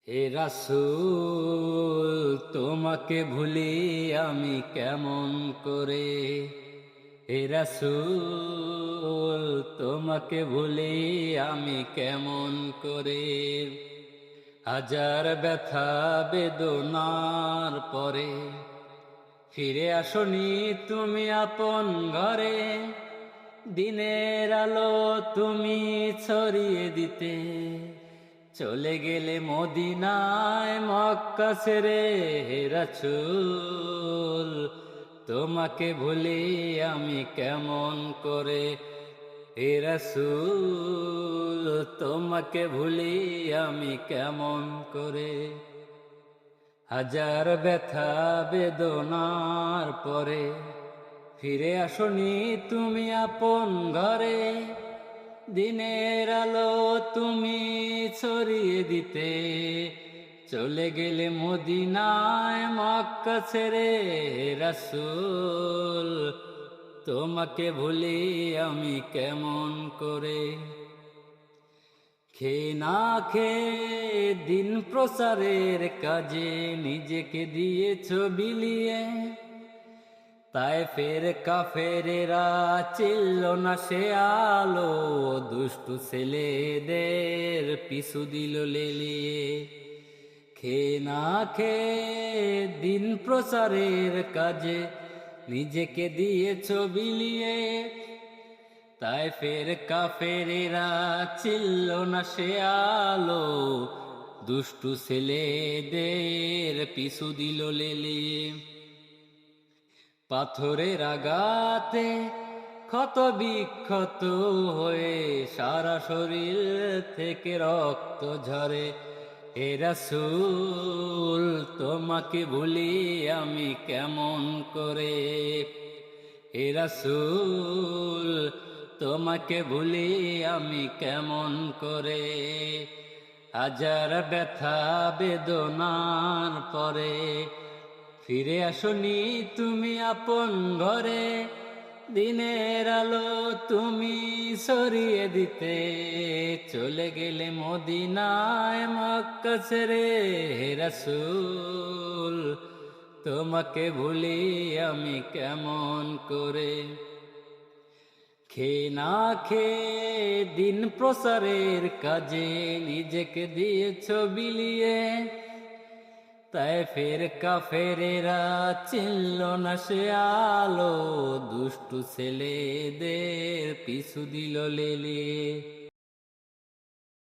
হে রাসূল তোমাকে ভুলি আমি কেমন করে। হে রাসূল তোমাকে ভুলি আমি কেমন করে। হাজার ব্যথা বেদনার পরে ফিরে আসনি তুমি আপন ঘরে। দিনের আলো তুমি ছড়িয়ে দিতে চলে গেলে মদিনায় মক্কা ছেড়ে। হে রাসূল তোমাকে ভুলি আমি কেমন করে। হে রাসূল তোমাকে ভুলি আমি কেমন করে। হাজার ব্যথা বেদনার পরে ফিরে আসনি তুমি আপন ঘরে। দিনের আলো তুমি ছড়িয়ে দিতে চলে গেলে মদিনায় মক্কা ছেড়ে। হে রাসূল তোমাকে ভুলি আমি কেমন করে। খেয়ে না খেয়ে দিন প্রচারের কাজে নিজেকে দিয়েছ বিলিয়ে। তায়েফের কাফেরেরা চিনল না সে আলো, দুষ্টু ছেলেদের পিছু দিল লেলিয়ে। খেয়ে না খেয়ে দিন প্রচারের কাজে নিজেকে দিয়েছ বিলিয়ে। তায়েফের কাফেরেরা চিনল না সে আলো, দুষ্টু ছেলেদের পিছু দিল লেলিয়ে। পাথরের আঘাতে ক্ষত বিক্ষত হয়ে সারা শরীর থেকে রক্ত ঝরে। হে রাসূল তোমাকে ভুলি আমি কেমন করে। হে রাসূল তোমাকে ভুলি আমি কেমন করে। হাজার ব্যথা বেদনার পরে ফিরে আসনি তুমি আপন ঘরে। দিনের আলো তুমি ছড়িয়ে দিতে চলে গেলে মদিনায় মক্কা ছেড়ে। হে রাসূল তোমাকে ভুলি আমি কেমন করে। খেয়ে না খেয়ে দিন প্রচারের কাজে নিজেকে দিয়েছ বিলিয়ে। তায়েফের কাফেরেরা চিনল না সে আলো, দুষ্টু ছেলেদের পিছু দিল লেলিয়ে।